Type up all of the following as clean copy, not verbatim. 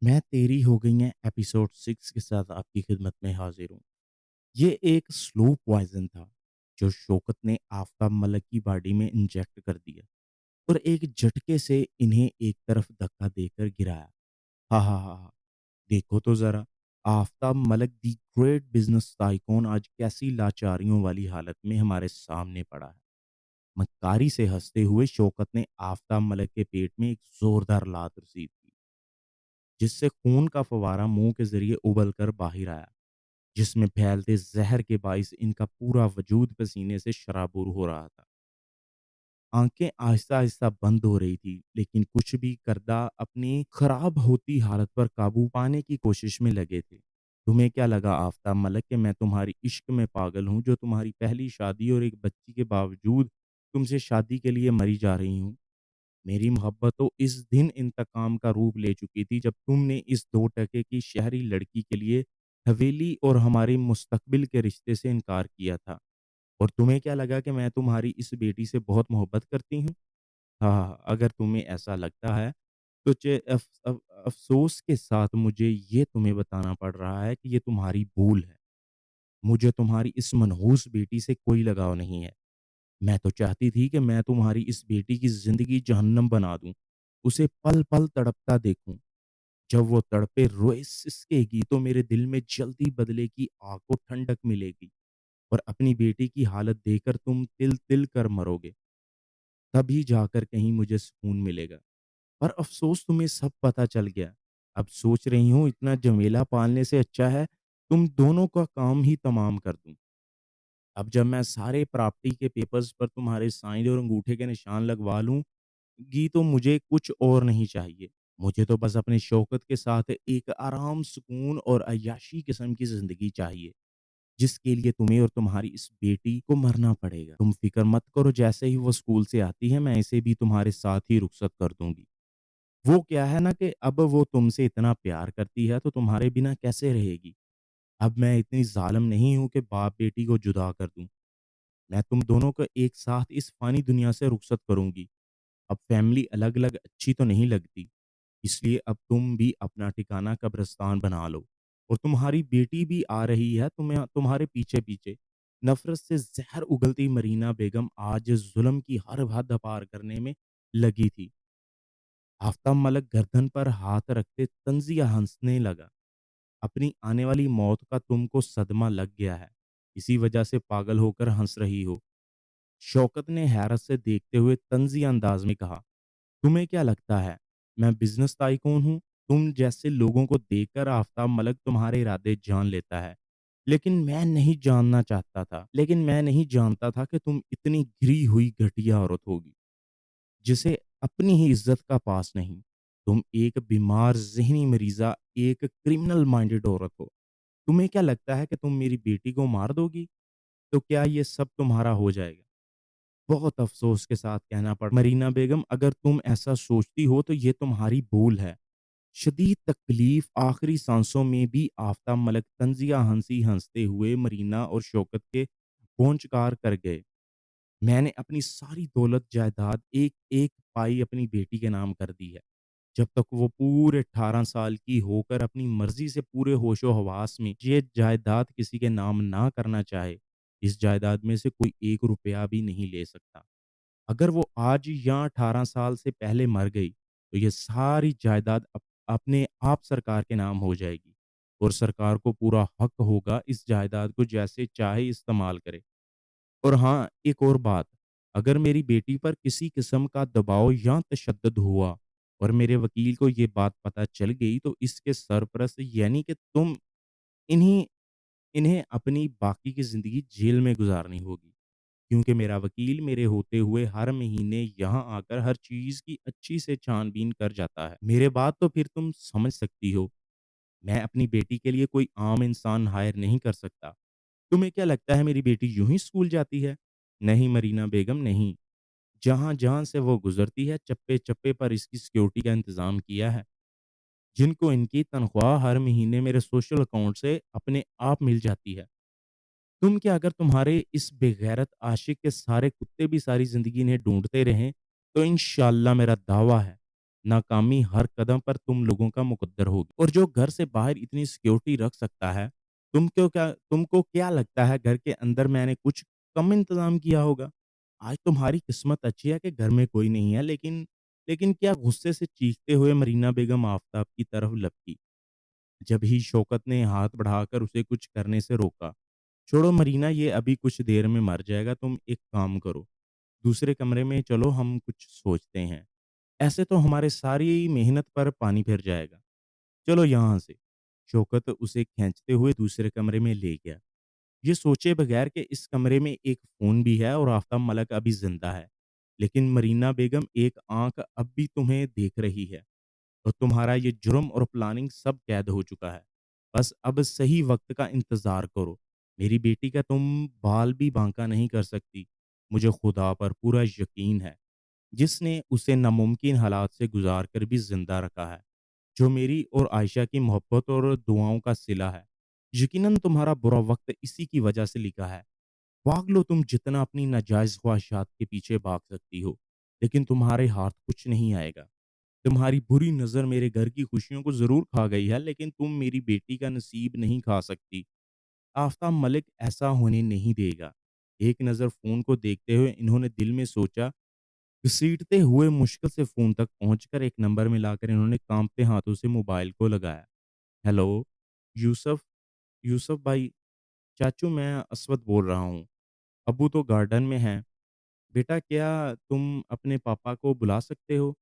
मैं तेरी हो गई है एपिसोड 6 के साथ आपकी खिदमत में हाजिर हूँ। ये एक स्लो पॉइज़न था, जो शौकत ने आफ़ताब मलिक की बॉडी में इंजेक्ट कर दिया और एक झटके से इन्हें एक तरफ धक्का देकर गिराया। हा हा हा हा! देखो तो ज़रा, Aftab Malik the great business tycoon आज कैसी लाचारियों वाली हालत में हमारे सामने पड़ा है। मक्कारी से हँसते हुए शौकत ने आफ़ताब मलिक के पेट में एक ज़ोरदार लात रसीद की, जिससे खून का फव्वारा मुँह के ज़रिए उबल कर बाहिर आया। जिसमें फैलते ज़हर के बाइस इनका पूरा वजूद पसीने से शराबुर हो रहा था। आँखें आहिस्ता-आहिस्ता बंद हो रही थी, लेकिन कुछ भी करदा अपनी खराब होती हालत पर काबू पाने की कोशिश में लगे थे। तुम्हें क्या लगा आफ़ताब मलिक कि मैं तुम्हारी इश्क में पागल हूँ, जो तुम्हारी पहली शादी और एक बच्ची के बावजूद तुमसे शादी के लिए मरी जा रही हूँ? मेरी मोहब्बत तो इस दिन इंतकाम का रूप ले चुकी थी, जब तुमने इस 2 टके की शहरी लड़की के लिए हवेली और हमारे मुस्तकबिल के रिश्ते से इनकार किया था। और तुम्हें क्या लगा कि मैं तुम्हारी इस बेटी से बहुत मोहब्बत करती हूँ? हाँ, अगर तुम्हें ऐसा लगता है, तो अफ़सोस के साथ मुझे ये तुम्हें बताना पड़ रहा है कि ये तुम्हारी भूल है। मुझे तुम्हारी इस मनहूस बेटी से कोई लगाव नहीं है। मैं तो चाहती थी कि मैं तुम्हारी इस बेटी की ज़िंदगी जहन्नम बना दूँ, उसे पल-पल तड़पता देखूँ। जब वो तड़पे रोए सिसकेगी, तो मेरे दिल में जल्दी बदले की आग को ठंडक मिलेगी और अपनी बेटी की हालत देखकर तुम तिल-तिल कर मरोगे। तभी जाकर कहीं मुझे सुकून मिलेगा। पर अफ़सोस तुम्हें सब पता चल गया। अब सोच रही हूँ, इतना झमेला पालने से अच्छा है तुम दोनों का काम ही तमाम कर दूँ। अब जब मैं सारे प्रॉपर्टी के पेपर्स पर तुम्हारे साइन और अंगूठे के निशान लगवा लूँगी, तो मुझे कुछ और नहीं चाहिए। मुझे तो बस अपने शौकत के साथ एक आराम, सुकून और अय्याशी किस्म की ज़िंदगी चाहिए, जिसके लिए तुम्हें और तुम्हारी इस बेटी को मरना पड़ेगा। तुम फ़िक्र मत करो, जैसे ही वो स्कूल से आती है, मैं इसे भी तुम्हारे साथ ही रुख़सत कर दूँगी। वो क्या है ना कि अब वो तुमसे इतना प्यार करती है, तो तुम्हारे बिना कैसे रहेगी? अब मैं इतनी ज़ालिम नहीं हूँ कि बाप-बेटी को जुदा कर दूँ। मैं तुम दोनों को एक साथ इस फ़ानी दुनिया से रुख़सत करूँगी। अब फ़ैमिली अलग-अलग अच्छी तो नहीं लगती, इसलिए अब तुम भी अपना ठिकाना कब्रिस्तान बना लो और तुम्हारी बेटी भी आ रही है तुम्हारे पीछे-पीछे। नफ़रत से ज़हर उगलती मरीना बेगम आज ज़ुल्म की हर हद पार करने में लगी थी। आफ़ताब मलिक गर्दन पर हाथ रखते तंज़िया हँसने लगा। अपनी आने वाली मौत का तुमको सदमा लग गया है, इसी वजह से पागल होकर हँस रही हो। शौकत ने हैरत से देखते हुए तंज़ी अंदाज में कहा, तुम्हें क्या लगता है, मैं बिज़नेस टाइकून हूँ? तुम जैसे लोगों को देखकर आफ़ताब मलिक तुम्हारे इरादे जान लेता है। लेकिन मैं नहीं जानता था कि तुम इतनी गिरी हुई घटिया औरत होगी, जिसे अपनी ही इज़्ज़त का पास नहीं। तुम एक बीमार ज़हनी मरीज़ा, एक क्रिमिनल माइंडेड औरत हो। तुम्हें क्या लगता है कि तुम मेरी बेटी को मार दोगी? तो क्या ये सब तुम्हारा हो जाएगा? बहुत अफ़सोस के साथ कहना पड़ा, मरीना बेगम, अगर तुम ऐसा सोचती हो तो ये तुम्हारी भूल है। शदीद तकलीफ़ आखिरी सांसों में भी आफ़ताब मलिक तंज़िया हँसते हुए मरीना और शौकत के पहुँचकार कर गए। मैंने अपनी सारी दौलत जायदाद एक-एक पाई अपनी बेटी के नाम कर दी है। जब तक वो पूरे 18 साल की होकर अपनी मर्ज़ी से पूरे होशो-हवास में ये जायदाद किसी के नाम ना करना चाहे, इस जायदाद में से कोई 1 रुपया भी नहीं ले सकता। अगर वो आज या 18 साल से पहले मर गई, तो ये सारी जायदाद अपने आप सरकार के नाम हो जाएगी और सरकार को पूरा हक होगा इस जायदाद को जैसे चाहे इस्तेमाल करे। और हाँ, एक और बात, अगर मेरी बेटी पर किसी किस्म का दबाव या तशद्दुद हुआ और मेरे वकील को ये बात पता चल गई, तो इसके सरपरस्त यानी कि तुम इन्हीं इन्हें अपनी बाकी की ज़िंदगी जेल में गुज़ारनी होगी। क्योंकि मेरा वकील मेरे होते हुए हर महीने यहाँ आकर हर चीज़ की अच्छी से छान-बीन कर जाता है। मेरे बाद तो फिर तुम समझ सकती हो, मैं अपनी बेटी के लिए कोई आम इंसान हायर नहीं कर सकता। तुम्हें क्या लगता है मेरी बेटी यूँ ही स्कूल जाती है? नहीं मरीना बेगम, नहीं। जहाँ-जहाँ से वो गुज़रती है, चप्पे-चप्पे पर इसकी सिक्योरिटी का इंतज़ाम किया है, जिनको इनकी तनख्वाह हर महीने मेरे सोशल अकाउंट से अपने आप मिल जाती है। तुम क्या, अगर तुम्हारे इस बेगैरत आशिक के सारे कुत्ते भी सारी ज़िंदगी इन्हें ढूँढते रहें, तो इंशाअल्लाह मेरा दावा है, नाकामी हर कदम पर तुम लोगों का मुकद्दर होगी। और जो घर से बाहर इतनी सिक्योरिटी रख सकता है, तुमको क्या लगता है घर के अंदर मैंने कुछ कम इंतज़ाम किया होगा? आज तुम्हारी किस्मत अच्छी है कि घर में कोई नहीं है, लेकिन क्या गुस्से से चीखते हुए मरीना बेगम आफ़ताब की तरफ लपकी। जब ही शौकत ने हाथ बढ़ाकर उसे कुछ करने से रोका। छोड़ो मरीना, ये अभी कुछ देर में मर जाएगा, तुम एक काम करो, दूसरे कमरे में चलो, हम कुछ सोचते हैं। ऐसे तो हमारे सारी मेहनत पर पानी फिर जाएगा। चलो यहाँ से। शौकत उसे खींचते हुए दूसरे कमरे में ले गया। ये सोचे बगैर कि इस कमरे में एक फ़ोन भी है और आफ़ताब मलिक अभी ज़िंदा है। लेकिन मरीना बेगम एक आँख अब भी तुम्हें देख रही है। तो तुम्हारा ये जुर्म और प्लानिंग सब कैद हो चुका है। बस अब सही वक़्त का इंतज़ार करो। मेरी बेटी का तुम बाल भी बांका नहीं कर सकती। मुझे खुदा पर पूरा यकीन है, जिसने उसे नामुमकिन हालात से गुज़ार कर भी ज़िंदा रखा है, जो मेरी और आयशा की मोहब्बत और दुआओं का सिला है। यकीनन तुम्हारा बुरा वक़्त इसी की वजह से लिखा है। भाग लो तुम जितना अपनी नाजायज़ ख्वाहिशात के पीछे भाग सकती हो, लेकिन तुम्हारे हाथ कुछ नहीं आएगा। तुम्हारी बुरी नज़र मेरे घर की खुशियों को ज़रूर खा गई है, लेकिन तुम मेरी बेटी का नसीब नहीं खा सकती। आफ़ताब मलिक ऐसा होने नहीं देगा। एक नज़र फ़ोन को देखते हुए इन्होंने दिल में सोचा। घसीटते हुए मुश्किल से फ़ोन तक पहुँचकर एक नंबर मिलाकर इन्होंने काँपते हाथों से मोबाइल को लगाया। हेलो, यूसुफ़ यूसुफ़ भाई, चाचू मैं असवद बोल रहा हूँ। अब्बू तो गार्डन में हैं। बेटा क्या तुम अपने पापा को बुला सकते हो?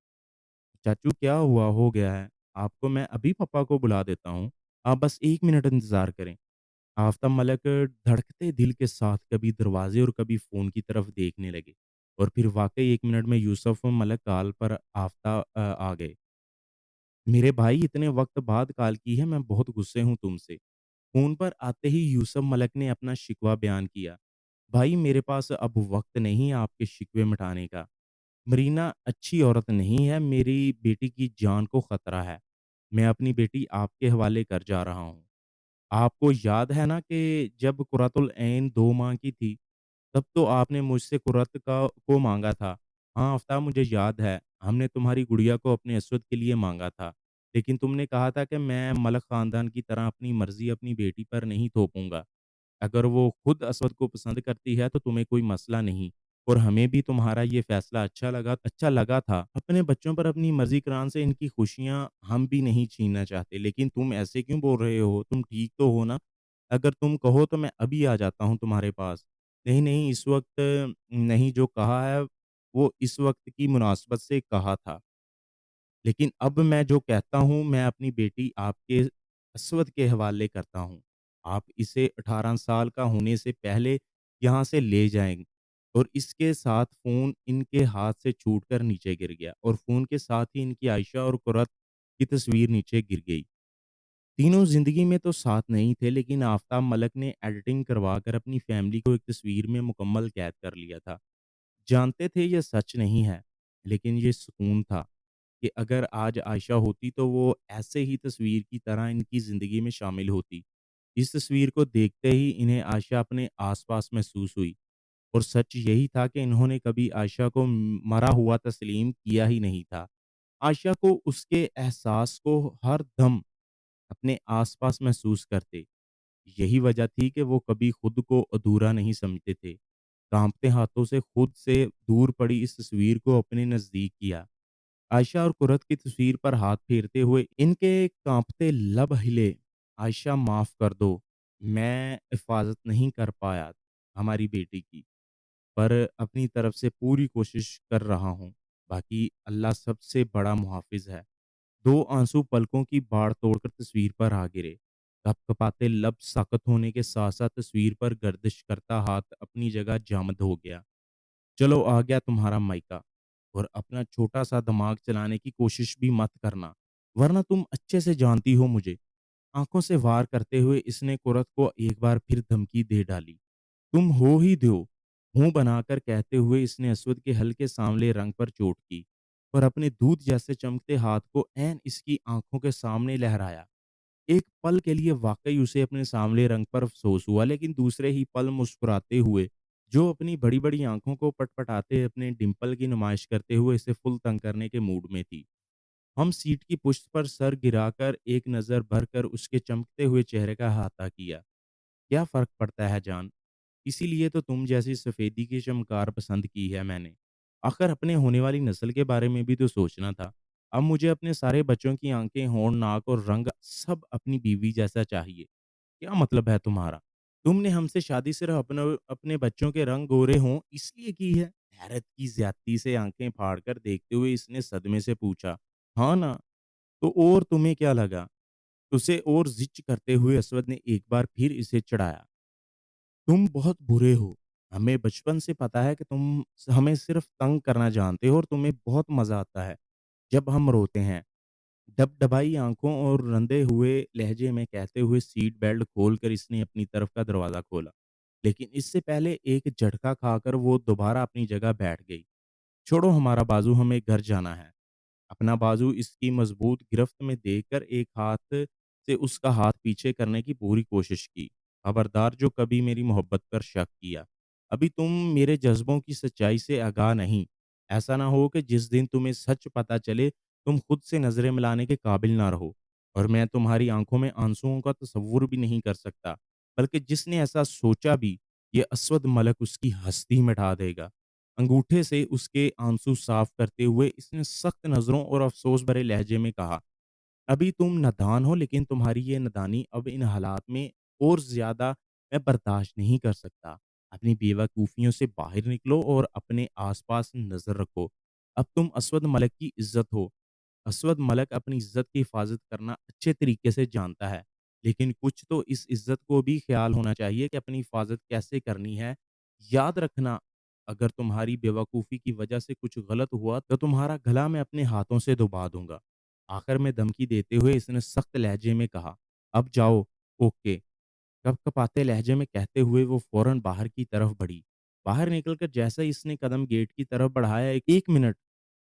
चाचू क्या हुआ हो गया है? आपको मैं अभी पापा को बुला देता हूँ। आप बस 1 मिनट इंतज़ार करें। आफ़ताब मलिक धड़कते दिल के साथ कभी दरवाज़े और कभी फ़ोन की तरफ देखने लगे और फिर वाक़ई 1 मिनट में यूसुफ़ मलिक कॉल पर आ गए। मेरे भाई इतने वक़्त बाद कॉल की है, मैं बहुत गुस्से हूँ तुमसे। फ़ोन पर आते ही यूसुफ़ मलिक ने अपना शिकवा बयान किया। भाई मेरे पास अब वक़्त नहीं आपके शिकवे मिटाने का। मरीना अच्छी औरत नहीं है, मेरी बेटी की जान को खतरा है। मैं अपनी बेटी आपके हवाले कर जा रहा हूँ। आपको याद है ना कि जब कुर्रतुल ऐन 2 माह की थी, तब तो आपने मुझसे कुर्रत का को माँगा था। हाँ, आफ़ताब मुझे याद है, हमने तुम्हारी गुड़िया को अपने असवद के लिए माँगा था। लेकिन तुमने कहा था कि मैं मलक ख़ानदान की तरह अपनी मर्ज़ी अपनी बेटी पर नहीं थोपूँगा। अगर वो खुद असद को पसंद करती है तो तुम्हें कोई मसला नहीं। और हमें भी तुम्हारा ये फैसला अच्छा लगा था। अपने बच्चों पर अपनी मर्ज़ी कराने से इनकी खुशियाँ हम भी नहीं छीनना चाहते। लेकिन तुम ऐसे क्यों बोल रहे हो? तुम ठीक तो हो ना? अगर तुम कहो तो मैं अभी आ जाता हूँ तुम्हारे पास। नहीं, नहीं इस वक़्त नहीं, जो कहा है वो इस वक़्त की मुनासबत से कहा था। लेकिन अब मैं जो कहता हूँ, मैं अपनी बेटी आपके असवद के हवाले करता हूँ। आप इसे 18 साल का होने से पहले यहाँ से ले जाएँ। और इसके साथ फ़ोन इनके हाथ से छूटकर नीचे गिर गया और फ़ोन के साथ ही इनकी आयशा और कुर्रत की तस्वीर नीचे गिर गई। तीनों ज़िंदगी में तो साथ नहीं थे, लेकिन आफ़ताब मलिक ने एडिटिंग करवाकर अपनी फ़ैमिली को एक तस्वीर में मुकम्मल कैद कर लिया था। जानते थे ये सच नहीं है, लेकिन ये सुकून था कि अगर आज आयशा होती तो वो ऐसे ही तस्वीर की तरह इनकी ज़िंदगी में शामिल होती। इस तस्वीर को देखते ही इन्हें आयशा अपने आस-पास महसूस हुई और सच यही था कि इन्होंने कभी आयशा को मरा हुआ तस्लीम किया ही नहीं था। आयशा को उसके एहसास को हर दम अपने आस-पास महसूस करते। यही वजह थी कि वो कभी खुद को अधूरा नहीं समझते थे। काँपते हाथों से खुद से दूर पड़ी इस तस्वीर को अपने नज़दीक किया। आयशा और कुरत की तस्वीर पर हाथ फेरते हुए इनके काँपते लब हिले। आयशा माफ़ कर दो, मैं हिफ़ाज़त नहीं कर पाया हमारी बेटी की, पर अपनी तरफ से पूरी कोशिश कर रहा हूँ। बाकी अल्लाह सबसे बड़ा मुहाफ़िज़ है। 2 आँसू पलकों की बाढ़ तोड़कर तस्वीर पर आ गिरे। कँपकँपाते लब साकत होने के साथ-साथ तस्वीर पर गर्दिश करता हाथ अपनी जगह जामद हो गया। चलो आ गया तुम्हारा मायका, और अपना छोटा-सा दिमाग चलाने की कोशिश भी मत करना, वरना तुम अच्छे से जानती हो मुझे। आँखों से वार करते हुए इसने कुरत को एक बार फिर धमकी दे डाली। तुम हो ही दो, मुँह बनाकर कहते हुए इसने असवद के हल्के सांवले रंग पर चोट की और अपने दूध जैसे चमकते हाथ को ऐन इसकी आँखों के सामने लहराया। एक पल के लिए वाक़ई उसे अपने सांवले रंग पर अफ़सोस हुआ, लेकिन दूसरे ही पल मुस्कुराते हुए, जो अपनी बड़ी-बड़ी आँखों को पटपटाते अपने डिंपल की नुमाइश करते हुए इसे फुल तंग करने के मूड में थी। हम सीट की पुष्ट पर सर गिराकर एक नज़र भरकर उसके चमकते हुए चेहरे का अहाता किया। क्या फ़र्क पड़ता है जान? इसीलिए तो तुम जैसी सफ़ेदी की चमकार पसंद की है मैंने। आखिर अपने होने वाली नस्ल के बारे में भी तो सोचना था। अब मुझे अपने सारे बच्चों की आँखें, होंठ, नाक और रंग सब अपनी बीवी जैसा चाहिए। क्या मतलब है तुम्हारा? तुमने हमसे शादी सिर्फ़ अपने बच्चों के रंग गोरे हों इसलिए की है? हैरत की ज़्यादती से आँखें फाड़कर देखते हुए इसने सदमे से पूछा। हाँ ना, तो और तुम्हें क्या लगा? उसे और ज़िच्च करते हुए असवद ने एक बार फिर इसे चिढ़ाया। तुम बहुत बुरे हो। हमें बचपन से पता है कि तुम हमें सिर्फ़ तंग करना जानते हो और तुम्हें बहुत मज़ा आता है, जब हम रोते हैं। डबडबाई आँखों और रंधे हुए लहजे में कहते हुए सीट बेल्ट खोलकर इसने अपनी तरफ का दरवाज़ा खोला। लेकिन इससे पहले एक झटका खाकर वो दोबारा अपनी जगह बैठ गई। छोड़ो हमारा बाज़ू, हमें घर जाना है। अपना बाजू इसकी मजबूत गिरफ्त में देकर एक हाथ से उसका हाथ पीछे करने की पूरी कोशिश की। खबरदार जो कभी मेरी मोहब्बत पर शक किया। अभी तुम मेरे जज़्बों की सच्चाई से आगाह नहीं। ऐसा ना हो कि जिस दिन तुम्हें सच पता चले, तुम खुद से नज़रें मिलाने के काबिल ना रहो। और मैं तुम्हारी आँखों में आँसुओं का तसव्वुर भी नहीं कर सकता। बल्कि जिसने ऐसा सोचा भी, ये अस्वद मलक उसकी हस्ती मिटा देगा। अंगूठे से उसके आंसू साफ करते हुए इसने सख्त नज़रों और अफ़सोस भरे लहजे में कहा, "अभी तुम नादान हो लेकिन तुम्हारी ये नादानी अब इन हालात में और ज़्यादा मैं बर्दाश्त नहीं कर सकता। अपनी बेवकूफ़ियों से बाहर निकलो और अपने आस-पास नज़र रखो। अब तुम असवद मलिक की इज़्ज़त हो। असवद मलिक अपनी इज़्ज़त की हिफ़ाज़त करना अच्छे तरीके से जानता है। लेकिन कुछ तो इस इज़्ज़त को भी ख़्याल होना चाहिए कि अपनी हिफ़ाज़त कैसे करनी है। याद रखना, अगर तुम्हारी बेवकूफ़ी की वजह से कुछ गलत हुआ तो तुम्हारा गला मैं अपने हाथों से दबा दूँगा।" आखिर में धमकी देते हुए इसने सख्त लहजे में कहा, "अब जाओ, ओके।" कँपकँपाते लहजे में कहते हुए वो फ़ौरन बाहर की तरफ बढ़ी। बाहर निकलकर जैसे ही इसने कदम गेट की तरफ बढ़ाया, 1 मिनट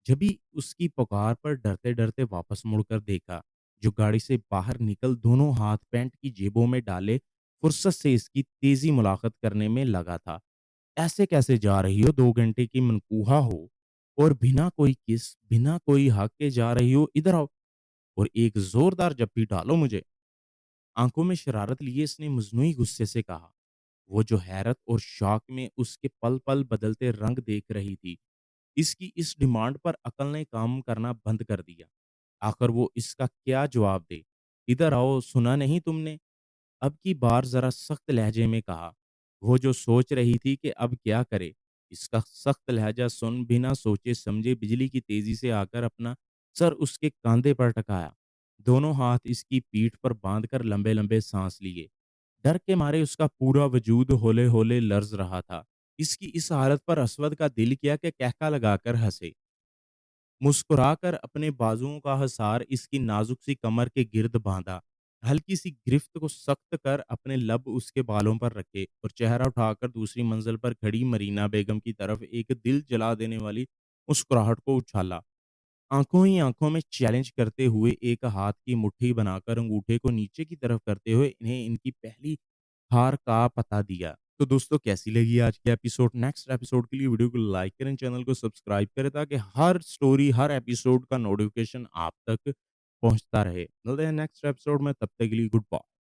जभी उसकी पुकार पर डरते-डरते वापस मुड़कर देखा, जो गाड़ी से बाहर निकल दोनों हाथ पैंट की जेबों में डाले फुर्सत से इसकी तेज़ी मुलाक़ात करने में लगा था। "ऐसे कैसे जा रही हो? 2 घंटे की मनकूहा हो और बिना कोई किस, बिना कोई हक के जा रही हो, इधर आओ और एक ज़ोरदार जप्पी डालो मुझे।" आँखों में शरारत लिए इसने मजनूई गुस्से से कहा। वो जो हैरत और शॉक में उसके पल-पल बदलते रंग देख रही थी। इसकी इस डिमांड पर अकल ने काम करना बंद कर दिया। आखिर वो इसका क्या जवाब दे? "इधर आओ, सुना नहीं तुमने?" अब की बार ज़रा सख्त लहजे में कहा। वो जो सोच रही थी कि अब क्या करे? इसका सख्त लहजा सुन बिना सोचे समझे बिजली की तेज़ी से आकर अपना सर उसके कांधे पर टिकाया। दोनों हाथ इसकी पीठ पर बाँधकर लंबे-लंबे साँस लिए। डर के मारे उसका पूरा वजूद हौले-हौले लर्ज़ रहा था। इसकी इस हालत पर असवद का दिल किया कि कहका लगाकर हँसे। मुस्कुराकर अपने बाजुओं का हसार इसकी नाजुक सी कमर के गिर्द बांधा, हल्की सी गिरफ्त को सख्त कर अपने लब उसके बालों पर रखे और चेहरा उठाकर दूसरी मंजिल पर खड़ी मरीना बेगम की तरफ एक दिल जला देने वाली मुस्कुराहट को उछाला। आंखों ही आंखों में चैलेंज करते हुए एक हाथ की मुट्ठी बनाकर अंगूठे को नीचे की तरफ करते हुए इन्हें इनकी पहली हार का पता दिया। तो दोस्तों कैसी लगी आज की एपिसोड? नेक्स्ट एपिसोड के लिए वीडियो को लाइक करें, चैनल को सब्सक्राइब करें ताकि हर स्टोरी, हर एपिसोड का नोटिफ़िकेशन आप तक पहुँचता रहे। मिलते हैं नेक्स्ट एपिसोड में, तब तक के लिए गुड बाय।